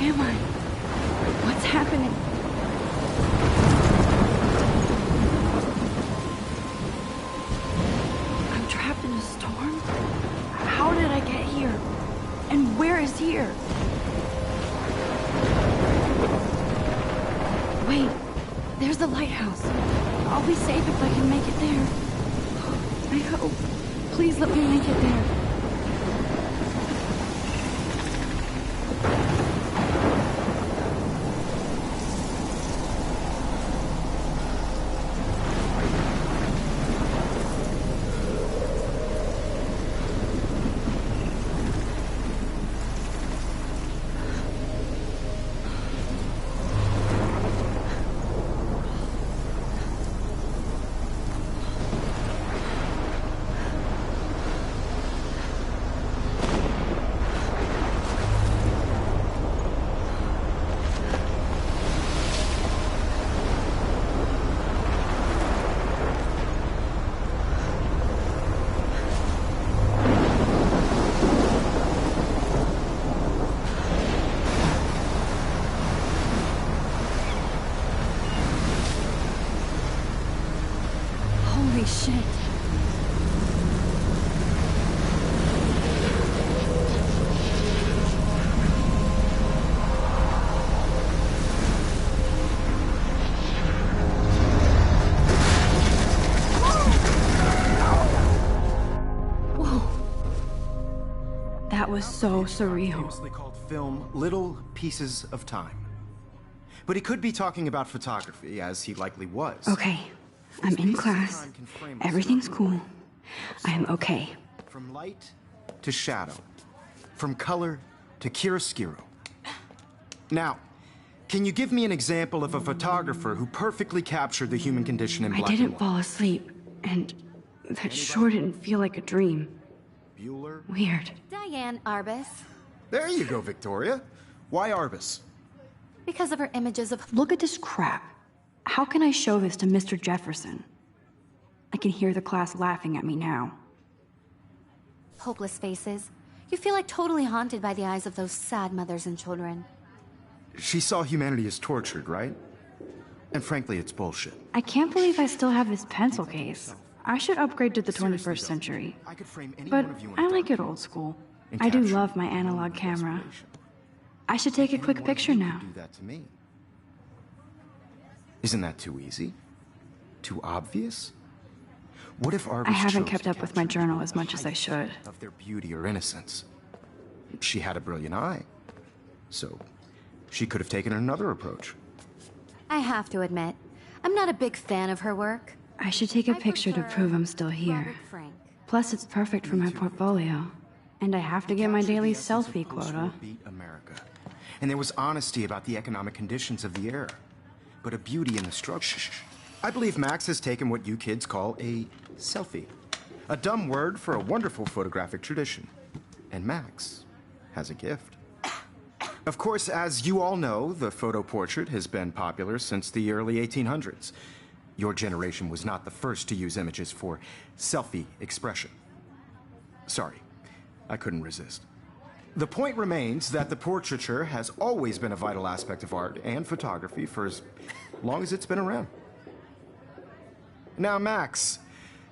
am I? What's happening? I'm trapped in a storm? How did I get here? And where is here? Wait, there's the lighthouse. I'll be safe if I can make it there. I hope. Please let me make it there. Holy shit. Whoa. That was so surreal. Famously called film Little Pieces of Time. But he could be talking about photography, as he likely was. Okay, I'm in class. Everything's cool. I am okay. From light to shadow. From color to chiaroscuro. Now, can you give me an example of a photographer who perfectly captured the human condition in black and I didn't white? fall asleep, and that sure didn't feel like a dream. Bueller? Weird. Diane Arbus. There you go, Victoria. Why Arbus? Because of her images of... Look at this crap. How can I show this to Mr. Jefferson? I can hear the class laughing at me now. hopeless faces. You feel like totally haunted by the eyes of those sad mothers and children. She saw humanity as tortured, right? And frankly, it's bullshit. I can't believe I still have this pencil case. I should upgrade to the 21st century. I could frame any But one of you in I a like it document old school. and I do capture love my the moment analog of camera. desperation. I should take a Any quick one of picture you now. could do that to me. Isn't that too easy? Too obvious? What if Arbus I haven't chose kept to up with my capture journal the as much as I height should. of their beauty or innocence? She had a brilliant eye, so she could have taken another approach. I have to admit, I'm not a big fan of her work. I should take a I picture to prefer prove I'm still here. Robert Frank. Plus, it's perfect for my portfolio. And I have to get my Captured daily the essence of selfie quota. post-war beat America. And there was honesty about the economic conditions of the era, but a beauty in the struggle. I believe Max has taken what you kids call a selfie. A dumb word for a wonderful photographic tradition. And Max has a gift. Of course, as you all know, the photo portrait has been popular since the early 1800s. Your generation was not the first to use images for selfie expression. Sorry, I couldn't resist. The point remains that the portraiture has always been a vital aspect of art and photography for as long as it's been around. Now, Max,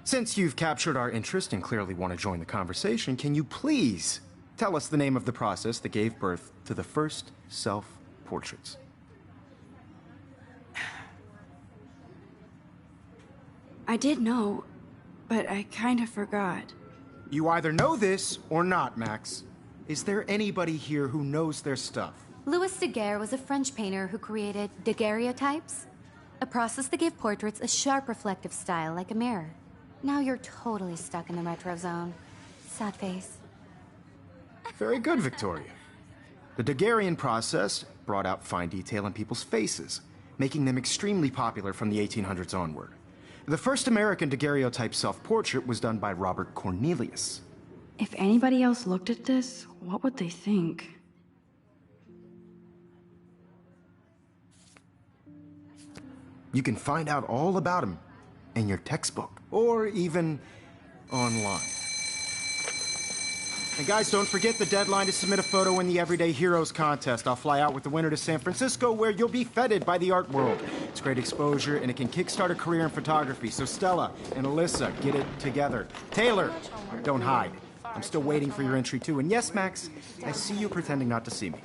since you've captured our interest and clearly want to join the conversation, can you please tell us the name of the process that gave birth to the first self-portraits? I did know, but I kind of forgot. You either know this or not, Max. Is there anybody here who knows their stuff? Louis Daguerre was a French painter who created daguerreotypes, a process that gave portraits a sharp reflective style like a mirror. Now you're totally stuck in the retro zone. Sad face. Very good, Victoria. The Daguerrean process brought out fine detail in people's faces, making them extremely popular from the 1800s onward. The first American daguerreotype self-portrait was done by Robert Cornelius. If anybody else looked at this, what would they think? You can find out all about him in your textbook, or even online. And guys, don't forget the deadline to submit a photo in the Everyday Heroes contest. I'll fly out with the winner to San Francisco, where you'll be feted by the art world. It's great exposure, and it can kickstart a career in photography. So Stella and Alyssa, get it together. Taylor, don't hide. I'm still waiting for your entry, too. And yes, Max, I see you pretending not to see me.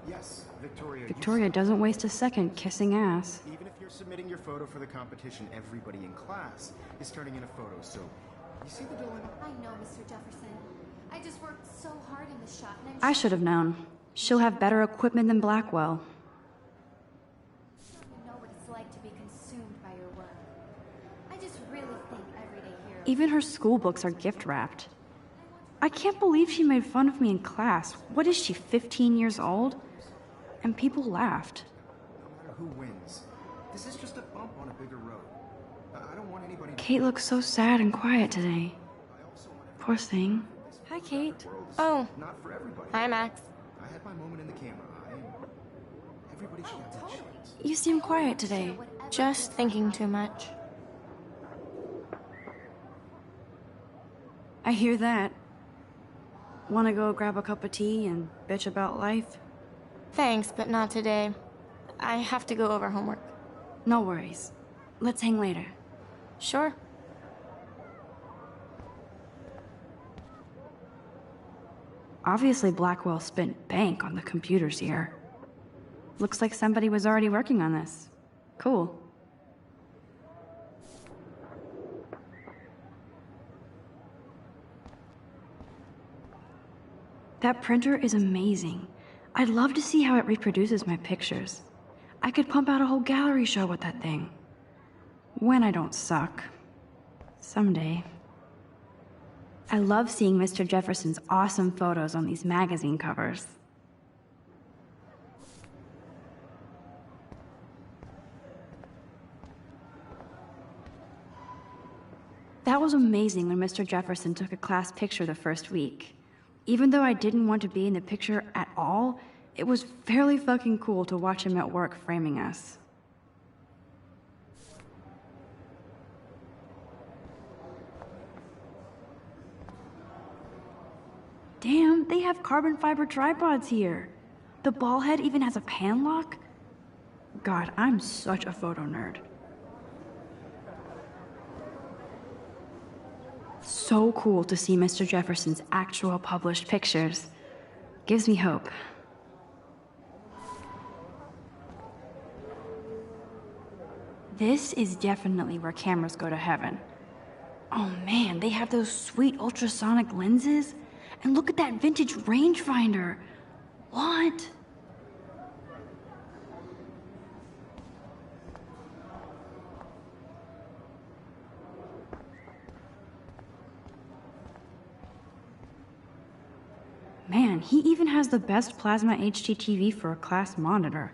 Yes, Victoria. Victoria doesn't waste a second kissing ass. Even if you're submitting your photo for the competition, everybody in class is turning in a photo, so you see the dilemma? I know, Mr. Jefferson. I just worked so hard in the shot, and I should have known. She'll have better equipment than Blackwell. You know what it's like to be consumed by your work. I just really think Everyday Heroes... Even her school books are gift-wrapped. I can't believe she made fun of me in class. What is she, 15 years old? And people laughed. No matter who wins, this is just a bump on a bigger road. I don't want anybody... Kate looks so sad and quiet today. Poor thing. Hi, Kate. Oh. Not for everybody. Hi, Max. I had my moment in the camera. Everybody should have that chance. You seem quiet today. Just thinking too much. I hear that. Wanna go grab a cup of tea and bitch about life? Thanks, but not today. I have to go over homework. No worries. Let's hang later. Sure. Obviously, Blackwell spent bank on the computers here. Looks like somebody was already working on this. Cool. That printer is amazing. I'd love to see how it reproduces my pictures. I could pump out a whole gallery show with that thing. When I don't suck. Someday. I love seeing Mr. Jefferson's awesome photos on these magazine covers. That was amazing when Mr. Jefferson took a class picture the first week. Even though I didn't want to be in the picture at all, it was fairly fucking cool to watch him at work framing us. Damn, they have carbon fiber tripods here. The ball head even has a pan lock? God, I'm such a photo nerd. So cool to see Mr. Jefferson's actual published pictures. Gives me hope. This is definitely where cameras go to heaven. Oh man, they have those sweet ultrasonic lenses. And look at that vintage rangefinder. What? Man, he even has the best plasma HDTV for a class monitor.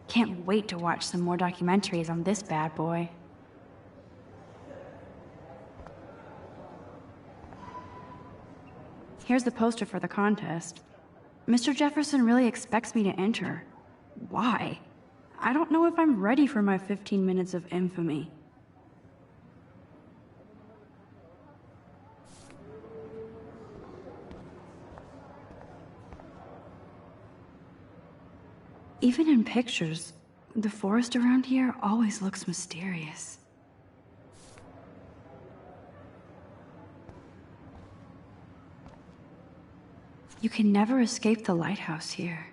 Can't wait to watch some more documentaries on this bad boy. Here's the poster for the contest. Mr. Jefferson really expects me to enter. Why? I don't know if I'm ready for my 15 minutes of infamy. Even in pictures, the forest around here always looks mysterious. You can never escape the lighthouse here.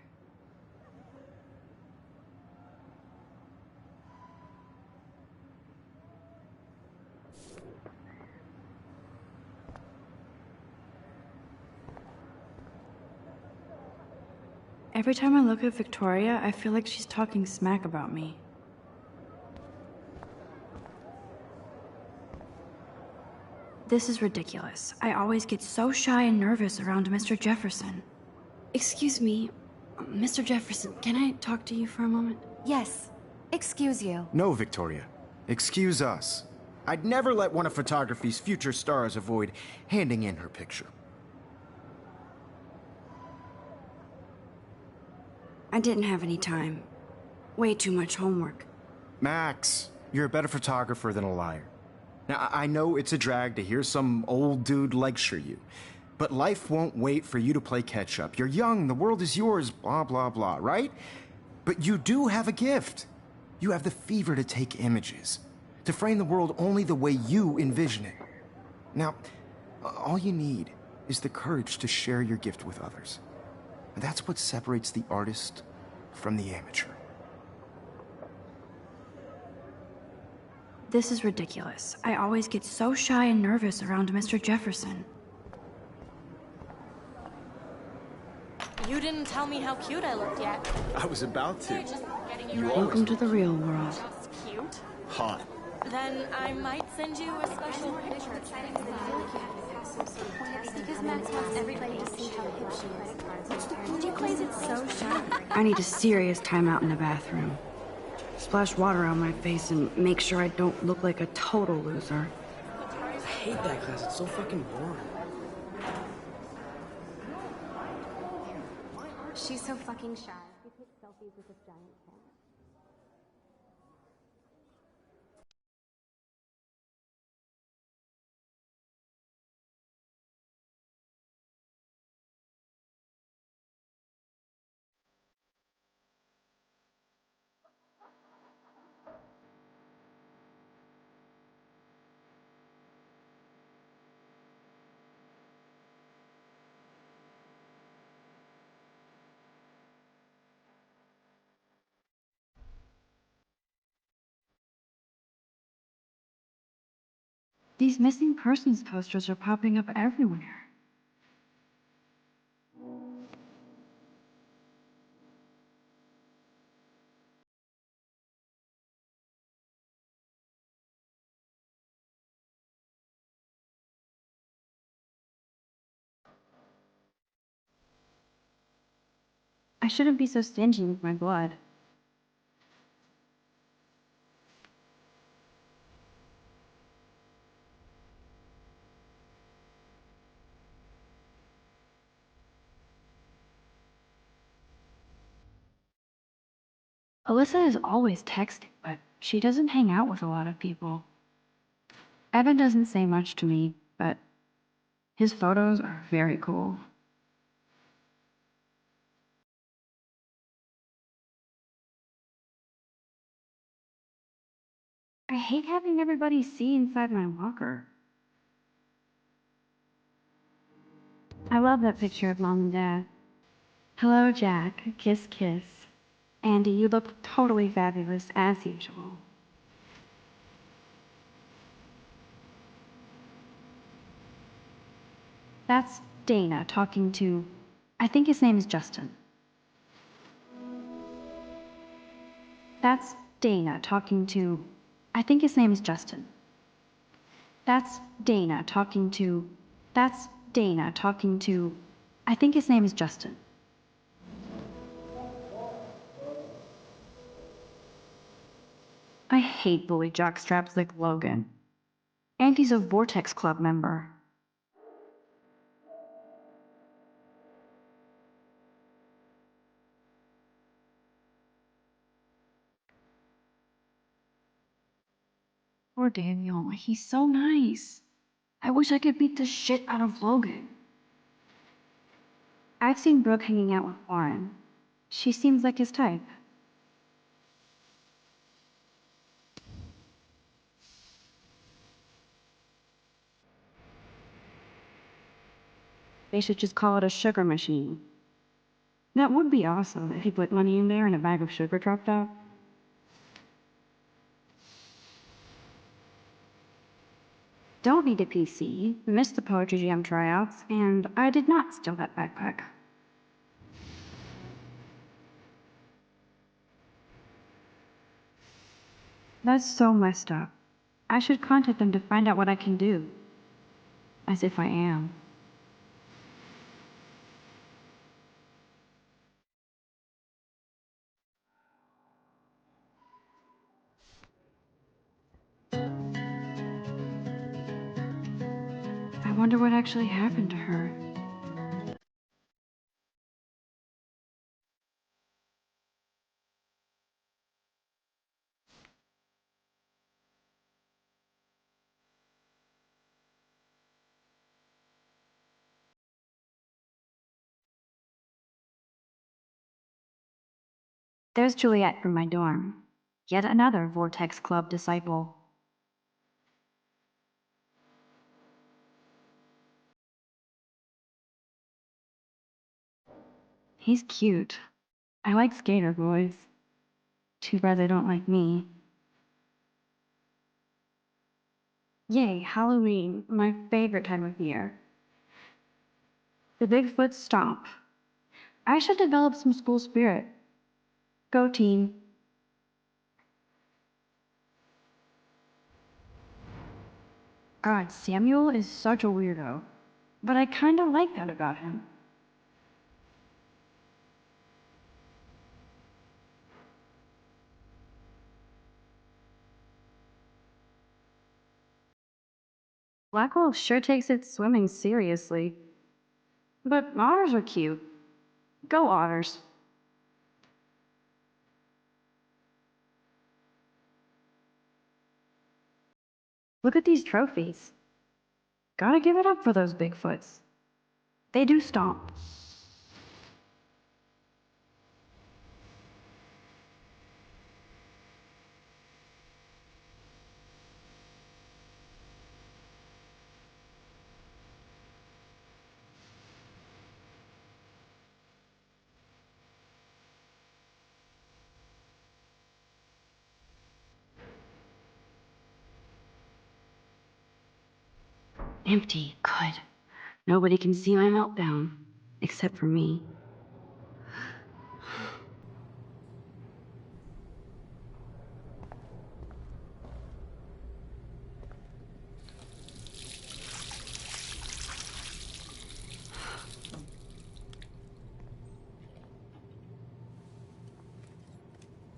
Every time I look at Victoria, I feel like she's talking smack about me. This is ridiculous. I always get so shy and nervous around Mr. Jefferson. Excuse me, Mr. Jefferson, can I talk to you for a moment? Yes. Excuse you. No, Victoria. Excuse us. I'd never let one of photography's future stars avoid handing in her picture. I didn't have any time. Way too much homework. Max, you're a better photographer than a liar. Now, I know it's a drag to hear some old dude lecture you, but life won't wait for you to play catch up. You're young, the world is yours, blah, blah, blah, right? But you do have a gift. You have the fever to take images, to frame the world only the way you envision it. Now, all you need is the courage to share your gift with others. And that's what separates the artist from the amateur. This is ridiculous. I always get so shy and nervous around Mr. Jefferson. You didn't tell me how cute I looked yet. I was about to. Welcome to the real world. That's cute. Hot. Then I might send you a special picture. Because Max wants everybody to see how hip she is. She plays it so sharp. I need a serious timeout in the bathroom. Splash water on my face and make sure I don't look like a total loser. I hate that class. It's so fucking boring. She's so fucking shy. She takes selfies with this giant camera. These missing persons posters are popping up everywhere. I shouldn't be so stingy with my blood. Alyssa is always texting, but she doesn't hang out with a lot of people. Evan doesn't say much to me, but his photos are very cool. I hate having everybody see inside my locker. I love that picture of Mom and Dad. Hello, Jack. Kiss, kiss. Andy, you look totally fabulous, as usual. That's Dana talking to... I think his name is Justin. That's Dana talking to... I think his name is Justin. That's Dana talking to... That's Dana talking to... I think his name is Justin. I hate bully jockstraps like Logan. And he's a Vortex Club member. Poor Daniel, he's so nice. I wish I could beat the shit out of Logan. I've seen Brooke hanging out with Warren. She seems like his type. They should just call it a sugar machine. That would be awesome if you put money in there and a bag of sugar dropped out. Don't need a PC, missed the Poetry Jam tryouts, and I did not steal that backpack. That's so messed up. I should contact them to find out what I can do. As if I am. I wonder what actually happened to her. There's Juliet from my dorm. Yet another Vortex Club disciple. He's cute. I like skater boys. Too bad they don't like me. Yay, Halloween, my favorite time of year. The Bigfoot stomp. I should develop some school spirit. Go team. God, Samuel is such a weirdo. But I kind of like that about him. Blackwell sure takes its swimming seriously. But otters are cute. Go otters. Look at these trophies. Gotta give it up for those Bigfoots. They do stomp. Empty. Good. Nobody can see my meltdown. Except for me.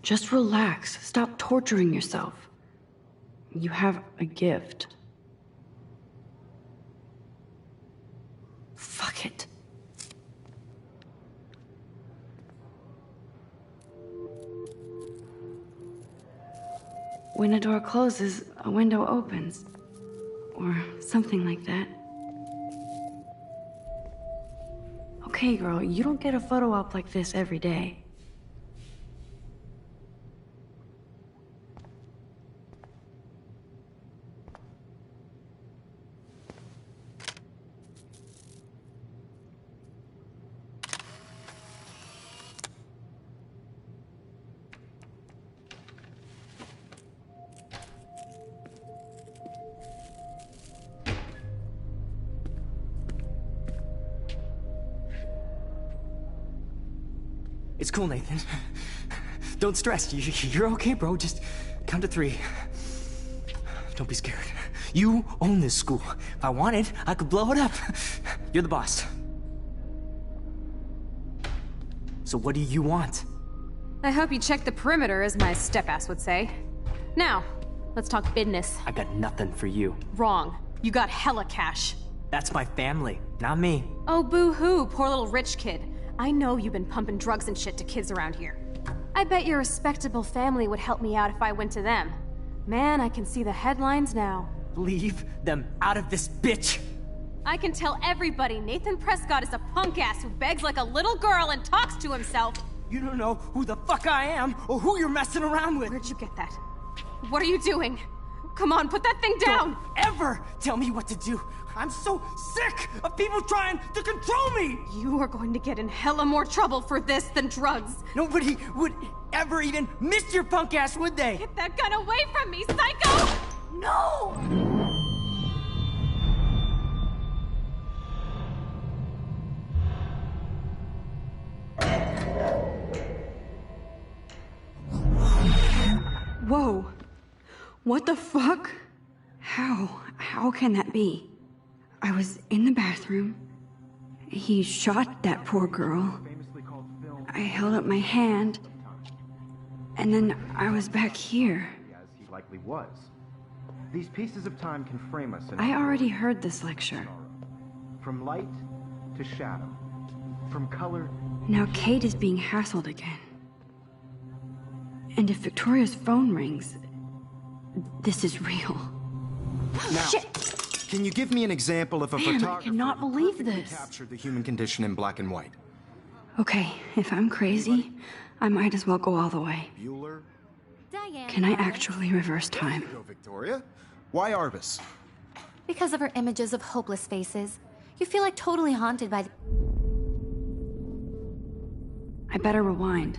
Just relax. Stop torturing yourself. You have a gift. Fuck it. When a door closes, a window opens. Or something like that. Okay, girl, you don't get a photo op like this every day. It's cool, Nathan. Don't stress. You're okay, bro. Just count to 3. Don't be scared. You own this school. If I wanted, I could blow it up. You're the boss. So what do you want? I hope you checked the perimeter, as my step-ass would say. Now, let's talk business. I got nothing for you. Wrong. You got hella cash. That's my family, not me. Oh, boo-hoo, poor little rich kid. I know you've been pumping drugs and shit to kids around here. I bet your respectable family would help me out if I went to them. Man, I can see the headlines now. Leave them out of this bitch! I can tell everybody Nathan Prescott is a punk ass who begs like a little girl and talks to himself. You don't know who the fuck I am or who you're messing around with. Where'd you get that? What are you doing? Come on, put that thing down! Don't ever tell me what to do. I'm so sick of people trying to control me! You are going to get in hella more trouble for this than drugs. Nobody would ever even miss your punk ass, would they? Get that gun away from me, psycho! No! Whoa. What the fuck? How can that be? I was in the bathroom. He shot that poor girl. I held up my hand. And then I was back here. As he likely was. These pieces of time can frame us in I already heard this lecture. from light to shadow, from color. Now Kate is being hassled again. And if Victoria's phone rings, this is real. Now, Shit! can you give me an example of a Man, I photographer cannot believe who perfectly this. captured the human condition in black and white? Okay, if I'm crazy, I might as well go all the way. Bueller? Diane. Can I Arbus. actually reverse There time? you go, Victoria. Why Arbus? Because of her images of hopeless faces. You feel like totally haunted by the... I better rewind.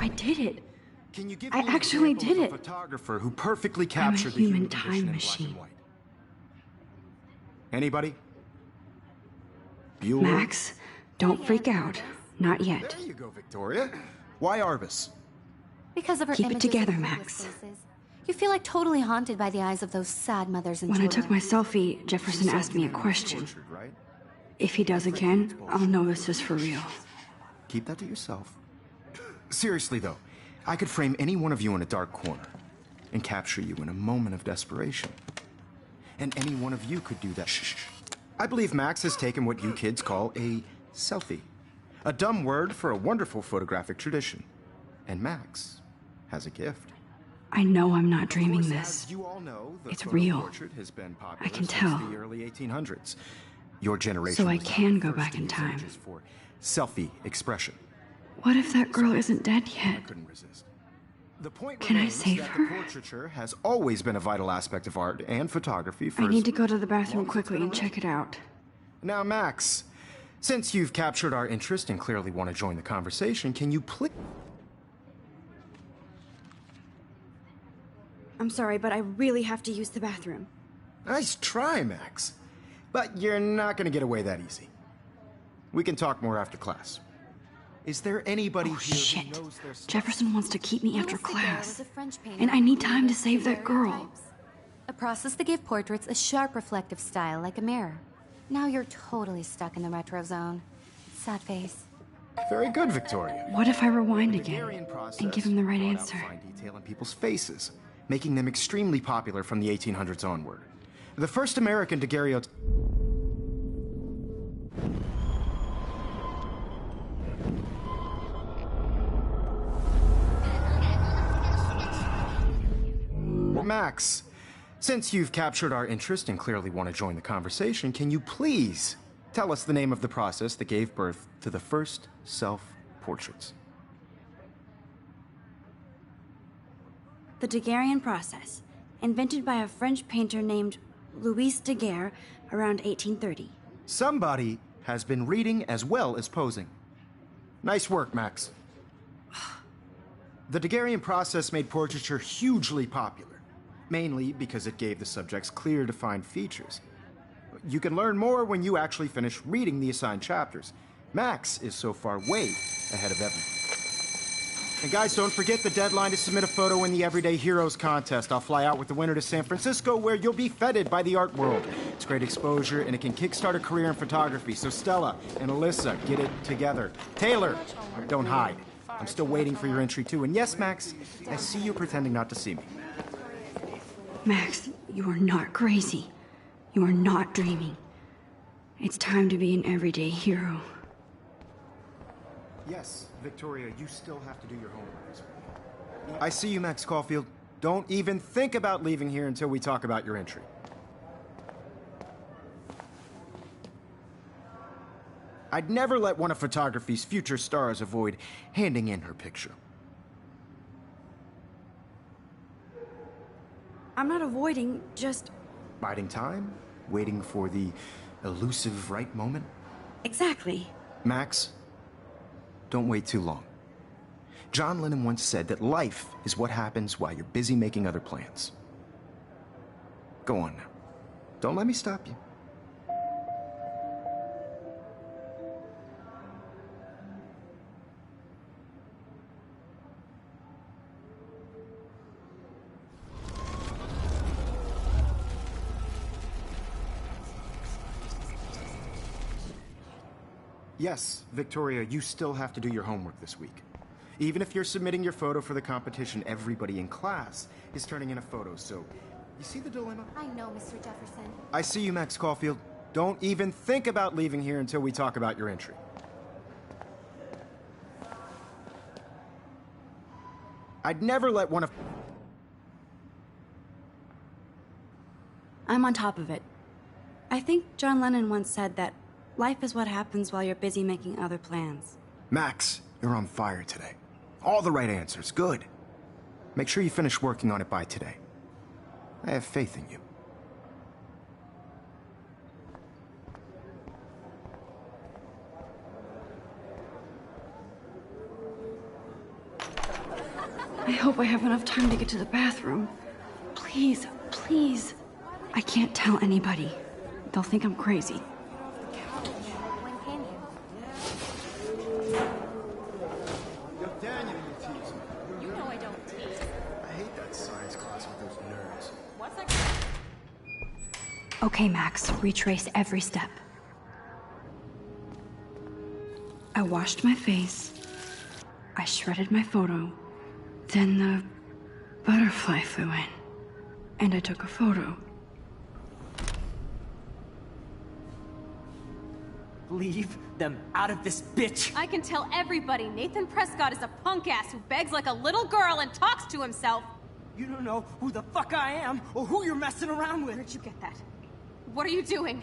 I did it. Can you give I me an actually example did of a it. photographer who perfectly I'm a captured the human human time condition in machine. black and white? Anybody? Bueller? Max, don't freak out. Not yet. There you go, Victoria. Why Arbus? Because of her Keep it images together, of Max. hopeless faces. You feel like totally haunted by the eyes of those sad mothers and When I children. took my selfie, Jefferson asked me a question. Tortured, right? If he does again, I'll know this is for real. Keep that to yourself. Seriously, though, I could frame any one of you in a dark corner and capture you in a moment of desperation. And any one of you could do that. Shh. I believe Max has taken what you kids call a selfie. A dumb word for a wonderful photographic tradition. And Max has a gift. I know I'm not Of dreaming course, this. as you all know, the It's photo real. portrait has been popular I can since tell. the early 1800s. Your generation So I was not can the go first back to in use time. images for selfie expression. What if that girl isn't dead I yet? couldn't resist. The point Can I remains save that her? the portraiture has always been a vital aspect of art and photography for I as need to go to the bathroom long as it's quickly been and check it out. Now, Max, since you've captured our interest and clearly want to join the conversation, can you please... I'm sorry, but I really have to use the bathroom. Nice try, Max. But you're not going to get away that easy. We can talk more after class. Is there anybody Oh, here shit. who knows their stuff? Jefferson wants to keep me after Louis Daguerre class. was a French painter And I who need time to created save that girl. daguerreotypes, a process that gave portraits a sharp reflective style like a mirror. Now you're totally stuck in the retro zone. Sad face. Very good, Victoria. What if I rewind The again Daguerrean process and give him the right brought out answer? fine detail in people's faces, making them extremely popular from the 1800s onward. The first American daguerreotype... Max, since you've captured our interest and clearly want to join the conversation, can you please tell us the name of the process that gave birth to the first self-portraits? The Daguerrean process, invented by a French painter named Louis Daguerre around 1830. Somebody has been reading as well as posing. Nice work, Max. The Daguerrean process made portraiture hugely popular, mainly because it gave the subjects clear, defined features. You can learn more when you actually finish reading the assigned chapters. Max is so far way ahead of everyone. And guys, don't forget the deadline to submit a photo in the Everyday Heroes contest. I'll fly out with the winner to San Francisco, where you'll be feted by the art world. It's great exposure, and it can kickstart a career in photography. So Stella and Alyssa, get it together. Taylor, don't hide. I'm still waiting for your entry, too. And yes, Max, I see you pretending not to see me. Max, you are not crazy. You are not dreaming. It's time to be an everyday hero. Yes, Victoria, you still have to do your homework this week. I see you, Max Caulfield. Don't even think about leaving here until we talk about your entry. I'd never let one of photography's future stars avoid handing in her picture. I'm not avoiding, just... Biding time, waiting for the elusive right moment. Exactly. Max, don't wait too long. John Lennon once said that life is what happens while you're busy making other plans. Go on now. Don't let me stop you. Yes, Victoria, you still have to do your homework this week. Even if you're submitting your photo for the competition, everybody in class is turning in a photo, so... You see the dilemma? I know, Mr. Jefferson. I see you, Max Caulfield. Don't even think about leaving here until we talk about your entry. I'd never let one of... I'm on top of it. I think John Lennon once said that life is what happens while you're busy making other plans. Max, you're on fire today. All the right answers, good. Make sure you finish working on it by today. I have faith in you. I hope I have enough time to get to the bathroom. Please, please. I can't tell anybody. They'll think I'm crazy. When can you? Daniel, you tease me. You know I don't tease. I hate that science class with those nerds. What's that? Okay, Max, retrace every step. I washed my face. I shredded my photo. Then the butterfly flew in. And I took a photo. Leave them out of this bitch! I can tell everybody Nathan Prescott is a punk ass who begs like a little girl and talks to himself. You don't know who the fuck I am or who you're messing around with. Where'd you get that? What are you doing?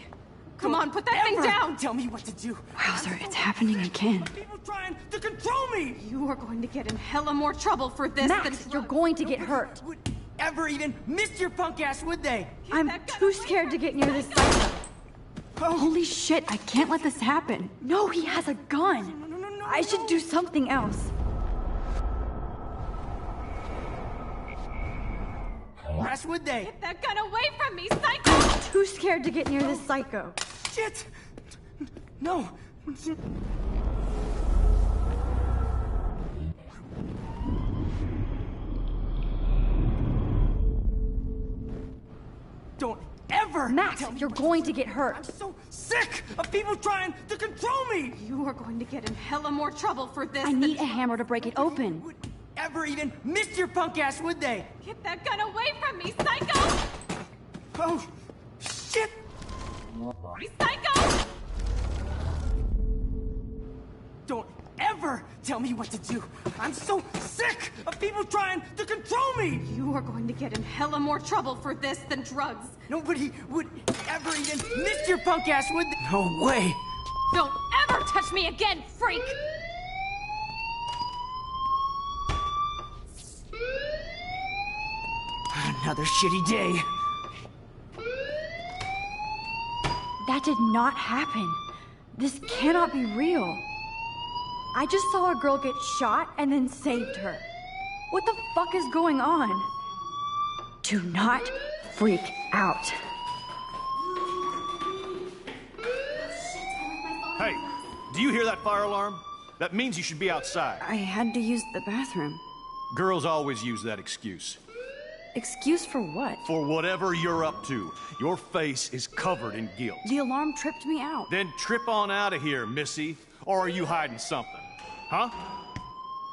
Come on, put that Ever thing down! Tell me what to do. Wowzer, it's happening again. People trying to control me! You are going to get in hella more trouble for this Max, than you're going to get hurt. Would ever even miss your punk ass, would they? I'm too scared to get near this site. Holy shit, I can't let this happen. No, he has a gun. I should do something else. Press, would they? Get that gun away from me, psycho! I'm too scared to get near this psycho. Shit! No! Don't ever! Max, tell me you're what to going do. to get hurt. I'm so sick of people trying to control me! You are going to get in hella more trouble for this I than... need a hammer to break it open. Would ever even miss your punk ass, would they? Get that gun away from me, psycho! Oh, shit! Psycho! Don't ever tell me what to do. I'm so sick of people trying to control me. You are going to get in hella more trouble for this than drugs. Nobody would ever even miss your punk ass, would they? No way. Don't ever touch me again, freak! Another shitty day. That did not happen. This cannot be real. I just saw a girl get shot and then saved her. What the fuck is going on? Do not freak out. Hey, do you hear that fire alarm? That means you should be outside. I had to use the bathroom. Girls always use that excuse. Excuse for what? For whatever you're up to, your face is covered in guilt. The alarm tripped me out. Then trip on out of here, Missy. Or are you hiding something? Huh?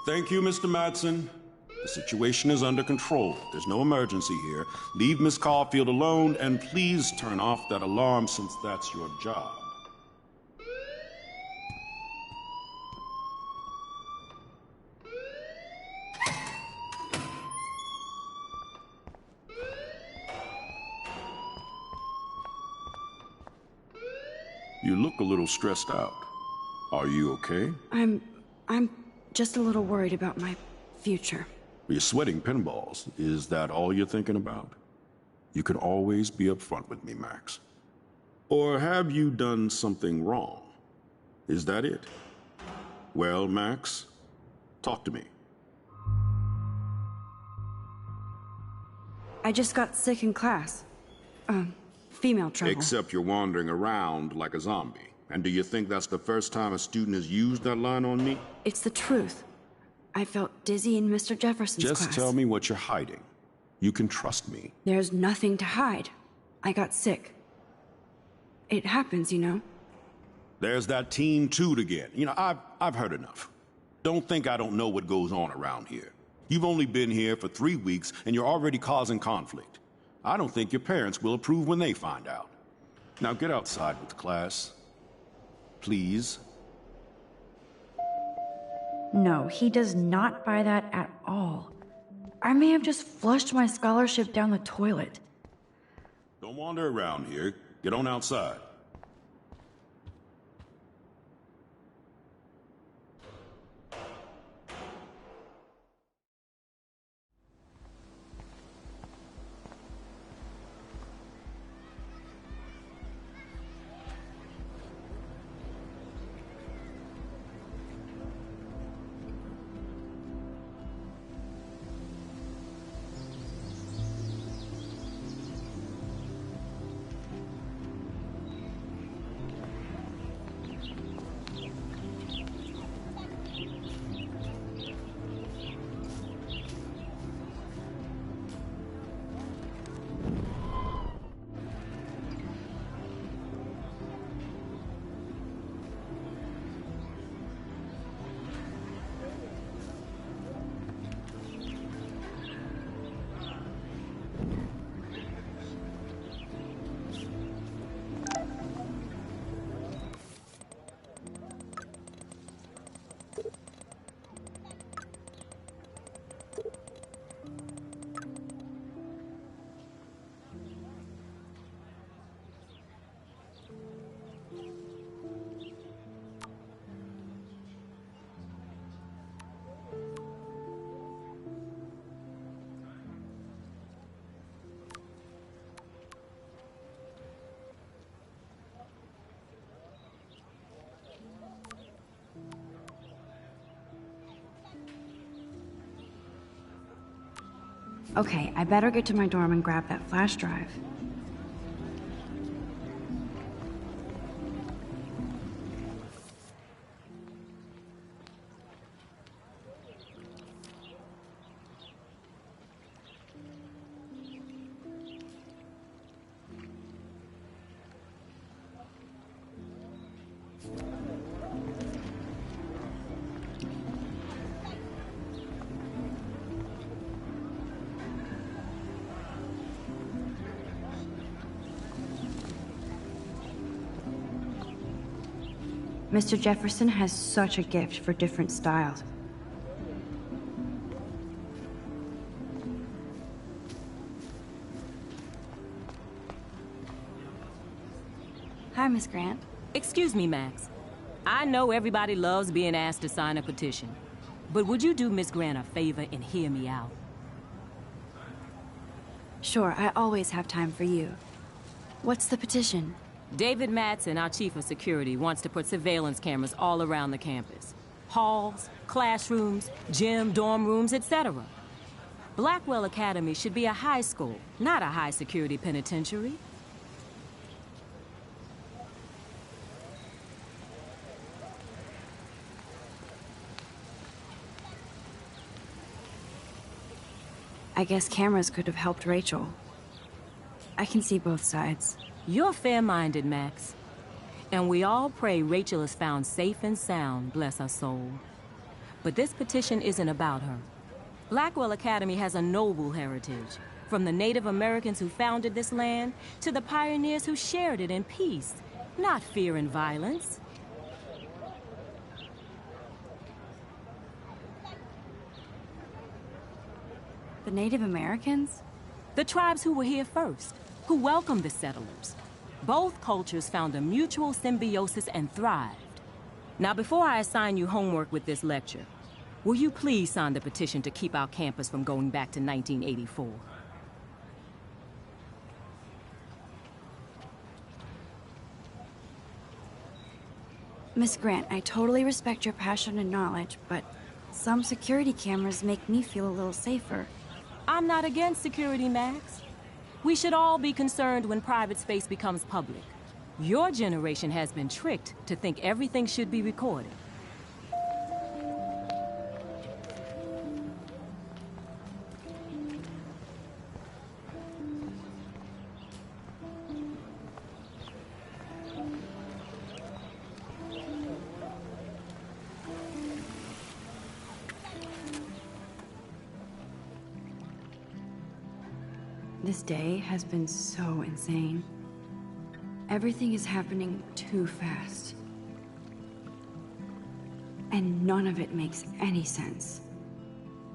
Thank you, Mr. Madsen. The situation is under control. There's no emergency here. Leave Miss Caulfield alone, and please turn off that alarm since that's your job. You look a little stressed out. Are you okay? I'm just a little worried about my future. You're sweating pinballs. Is that all you're thinking about? You can always be upfront with me, Max. Or have you done something wrong? Is that it? Well, Max, talk to me. I just got sick in class. Female trouble. Except you're wandering around like a zombie. And do you think that's the first time a student has used that line on me? It's the truth. I felt dizzy in Mr. Jefferson's Just class. tell me what you're hiding. You can trust me. There's nothing to hide. I got sick. It happens, you know. There's that teen toot again. You know, I've heard enough. Don't think I don't know what goes on around here. You've only been here for 3 weeks, and you're already causing conflict. I don't think your parents will approve when they find out. Now get outside with class. Please. No, he does not buy that at all. I may have just flushed my scholarship down the toilet. Don't wander around here. Get on outside. Okay, I better get to my dorm and grab that flash drive. Mr. Jefferson has such a gift for different styles. Hi, Miss Grant. Excuse me, Max. I know everybody loves being asked to sign a petition, but would you do Miss Grant a favor and hear me out? Sure, I always have time for you. What's the petition? David Madsen, our chief of security, wants to put surveillance cameras all around the campus. Halls, classrooms, gym, dorm rooms, etc. Blackwell Academy should be a high school, not a high-security penitentiary. I guess cameras could have helped Rachel. I can see both sides. You're fair-minded, Max. And we all pray Rachel is found safe and sound, bless her soul. But this petition isn't about her. Blackwell Academy has a noble heritage, from the Native Americans who founded this land to the pioneers who shared it in peace, not fear and violence. The Native Americans? The tribes who were here first, who welcomed the settlers. Both cultures found a mutual symbiosis and thrived. Now, before I assign you homework with this lecture, will you please sign the petition to keep our campus from going back to 1984? Miss Grant, I totally respect your passion and knowledge, but some security cameras make me feel a little safer. I'm not against security, Max. We should all be concerned when private space becomes public. Your generation has been tricked to think everything should be recorded. This day has been so insane. Everything is happening too fast. And none of it makes any sense.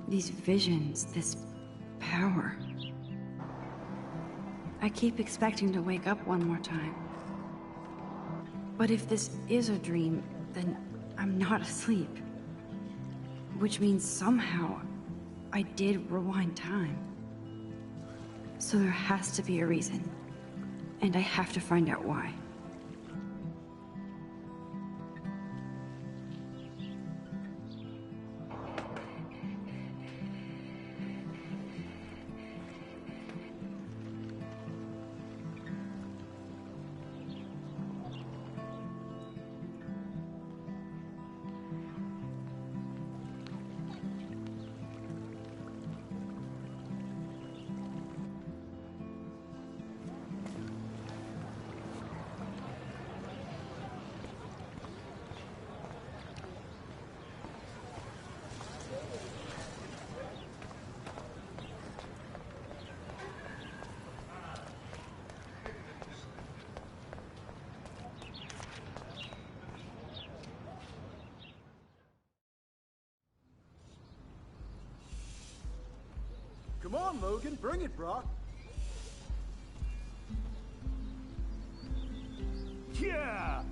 These visions, this power. I keep expecting to wake up one more time. But if this is a dream, then I'm not asleep. Which means somehow I did rewind time. So there has to be a reason. And I have to find out why. Come on, Logan, bring it, Brock. Yeah!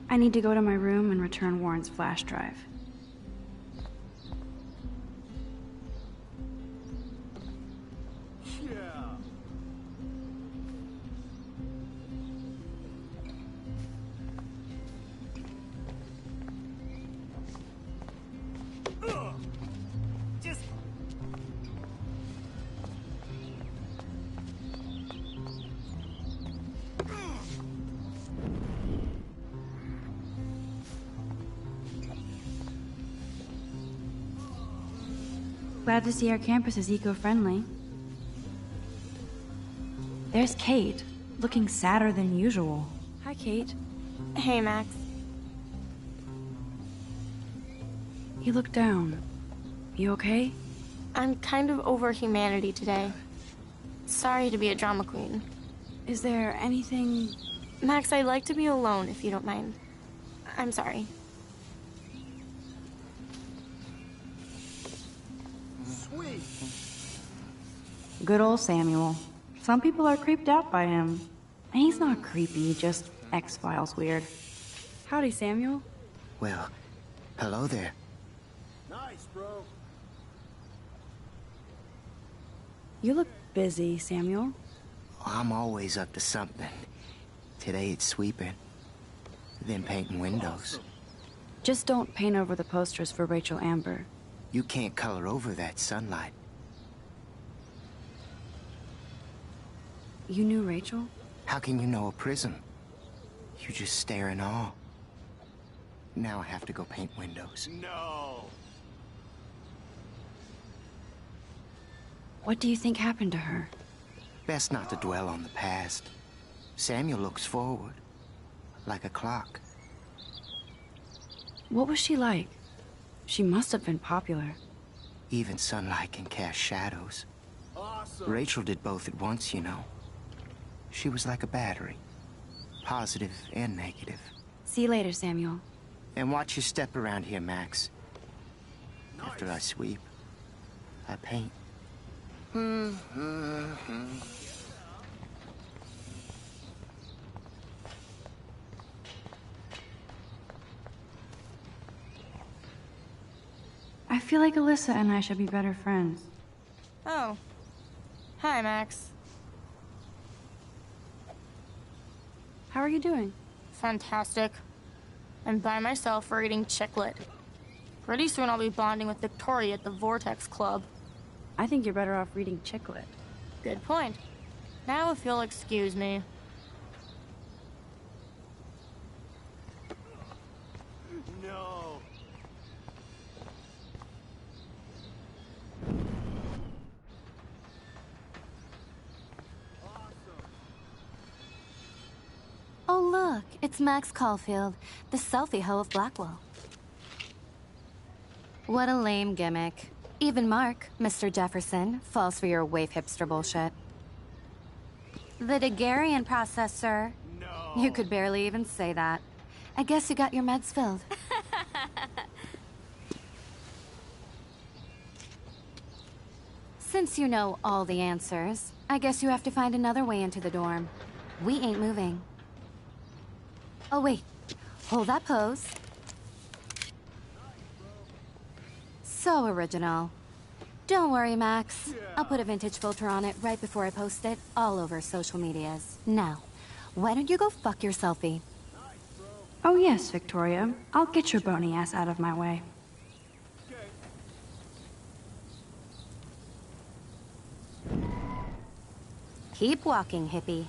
I need to go to my room and return Warren's flash drive. Yeah. Glad to see our campus is eco-friendly. There's Kate, looking sadder than usual. Hi, Kate. Hey, Max. You look down. You okay? I'm kind of over humanity today. Sorry to be a drama queen. Is there anything... Max, I'd like to be alone if you don't mind. I'm sorry. Sweet. Good old Samuel. Some people are creeped out by him. And he's not creepy, just X-Files weird. Howdy, Samuel. Well, hello there. Nice, bro. You look busy, Samuel. I'm always up to something. Today it's sweeping, then painting windows. Just don't paint over the posters for Rachel Amber. You can't color over that sunlight. You knew Rachel? How can you know a prism? You just stare in awe. Now I have to go paint windows. No! What do you think happened to her? Best not to dwell on the past. Samuel looks forward, like a clock. What was she like? She must have been popular. Even sunlight can cast shadows. Awesome. Rachel did both at once, you know. She was like a battery, positive and negative. See you later, Samuel. And watch your step around here, Max. After I sweep, I paint. I feel like Alyssa and I should be better friends. Oh. Hi, Max. How are you doing? Fantastic. I'm by myself reading Chicklet. Pretty soon I'll be bonding with Victoria at the Vortex Club. I think you're better off reading Chicklet. Good point. Now if you'll excuse me. No. Oh, look, it's Max Caulfield, the selfie hoe of Blackwell. What a lame gimmick. Even Mark, Mr. Jefferson, falls for your wave hipster bullshit. The Daguerrean process, sir. No! You could barely even say that. I guess you got your meds filled. Since you know all the answers, I guess you have to find another way into the dorm. We ain't moving. Oh wait, hold that pose. So original. Don't worry, Max. I'll put a vintage filter on it right before I post it all over social medias. Now, why don't you go fuck your selfie? Oh yes, Victoria. I'll get your bony ass out of my way. Keep walking, hippie.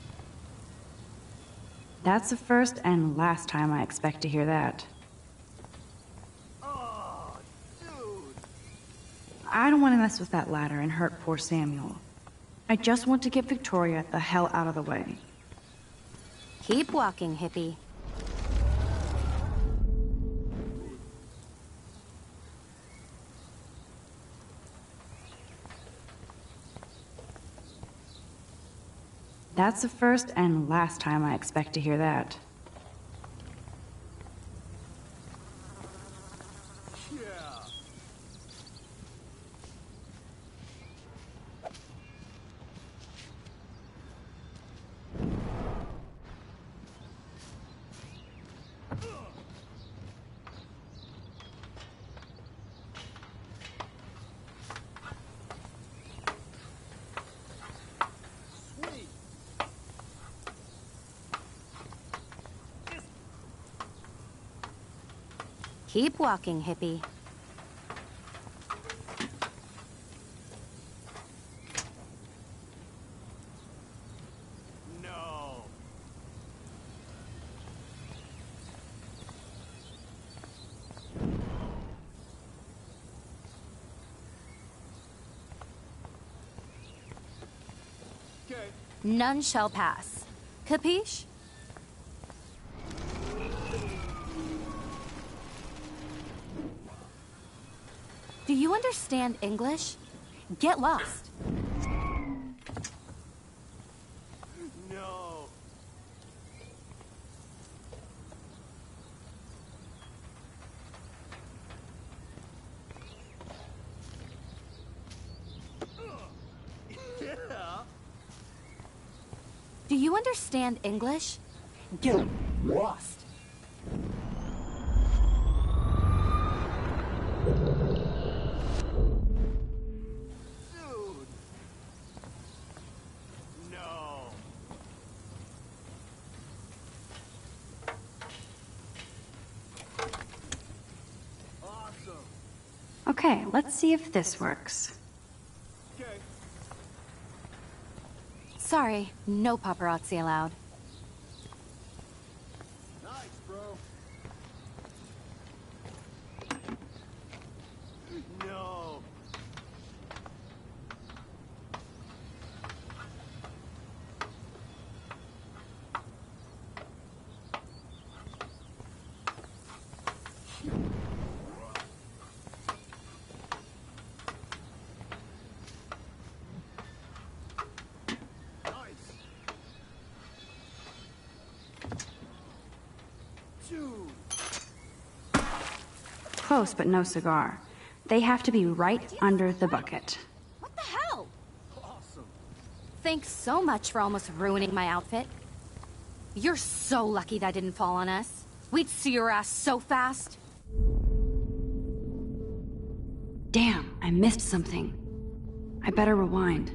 That's the first and last time I expect to hear that. Oh, dude. I don't want to mess with that ladder and hurt poor Samuel. I just want to get Victoria the hell out of the way. Keep walking, hippie. That's the first and last time I expect to hear that. Yeah. Sweet. Keep walking, hippie. No. Okay. None shall pass. Capiche? Do you understand English? Get lost. No. Yeah. Do you understand English? Get lost. Dude. No. Awesome. Okay, let's see if this works. Okay. Sorry, no paparazzi allowed. Nice, bro. No. Nice. Dude. Close, but no cigar. They have to be right under the bucket. What the hell? Awesome. Thanks so much for almost ruining my outfit. You're so lucky that didn't fall on us. We'd see your ass so fast. Damn, I missed something. I better rewind.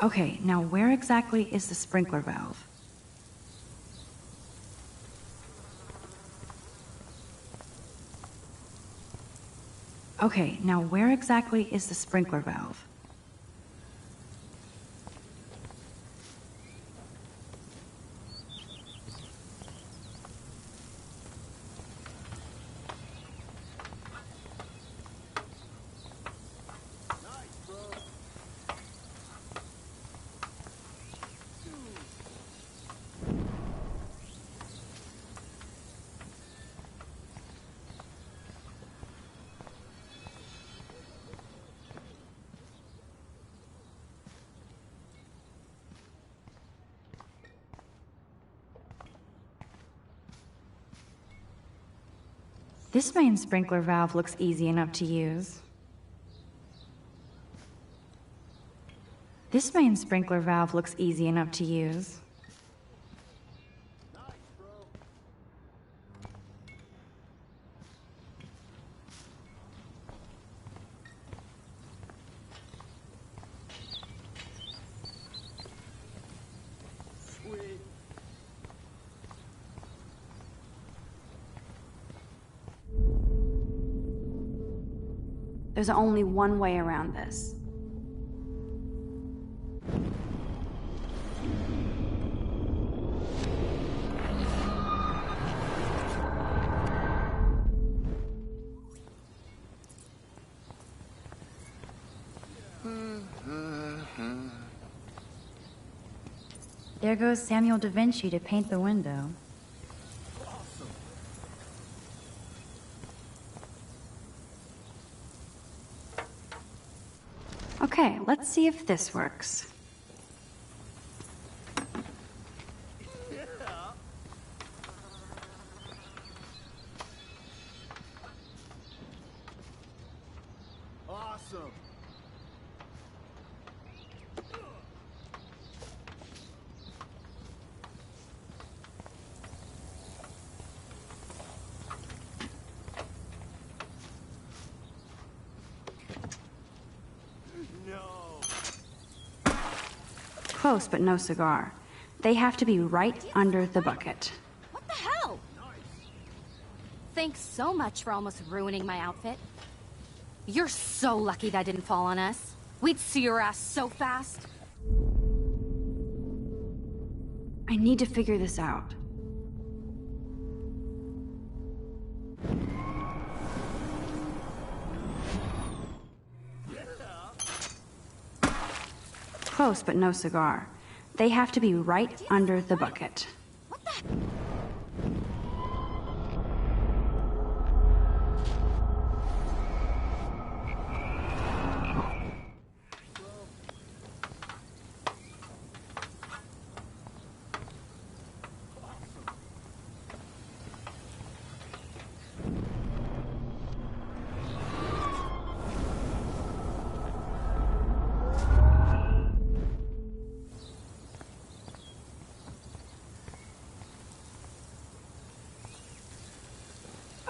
Okay, now where exactly is the sprinkler valve? Okay, now where exactly is the sprinkler valve? This main sprinkler valve looks easy enough to use. This main sprinkler valve looks easy enough to use. There's only one way around this. There goes Samuel da Vinci to paint the window. Okay, let's see if this works. Awesome. Close, but no cigar. They have to be right under the bucket. What the hell? Thanks so much for almost ruining my outfit. You're so lucky that didn't fall on us. We'd see your ass so fast. I need to figure this out. Close, but no cigar. They have to be right under the bucket. What the?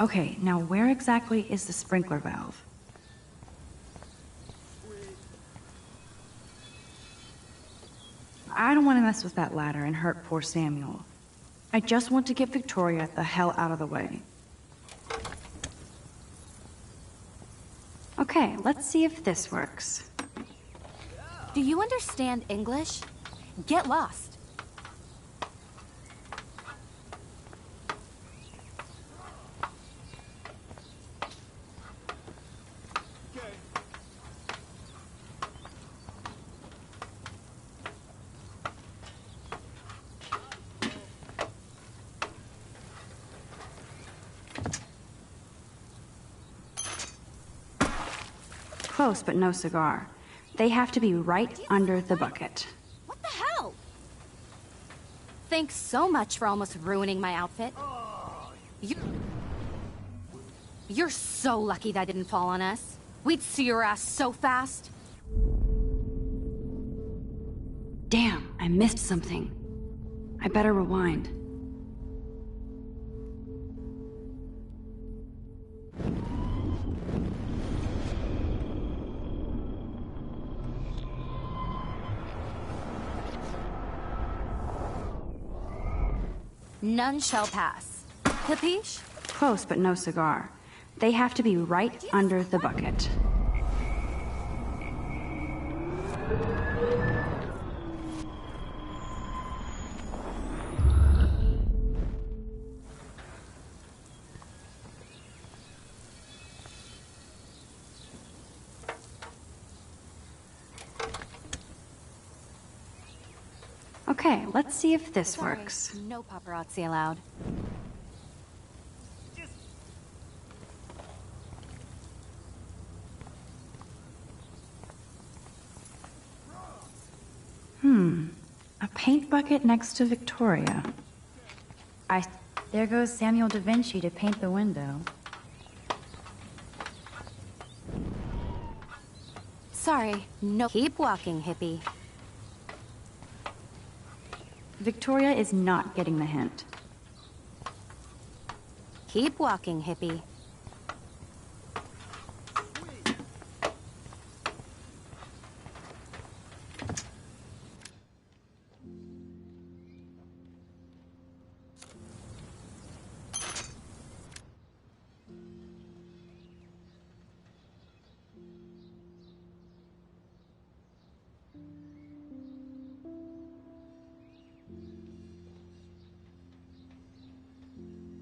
Okay, now where exactly is the sprinkler valve? I don't want to mess with that ladder and hurt poor Samuel. I just want to get Victoria the hell out of the way. Okay, let's see if this works. Do you understand English? Get lost. Close, but no cigar. They have to be right under the bucket. What the hell? Thanks so much for almost ruining my outfit. You're so lucky that didn't fall on us. We'd see your ass so fast. Damn, I missed something. I better rewind. None shall pass. Capiche? Close, but no cigar. They have to be right under the bucket. Okay, let's see if this works. No paparazzi allowed. A paint bucket next to Victoria. There goes Samuel da Vinci to paint the window. Sorry, no. Keep walking, hippie. Victoria is not getting the hint. Keep walking, hippie.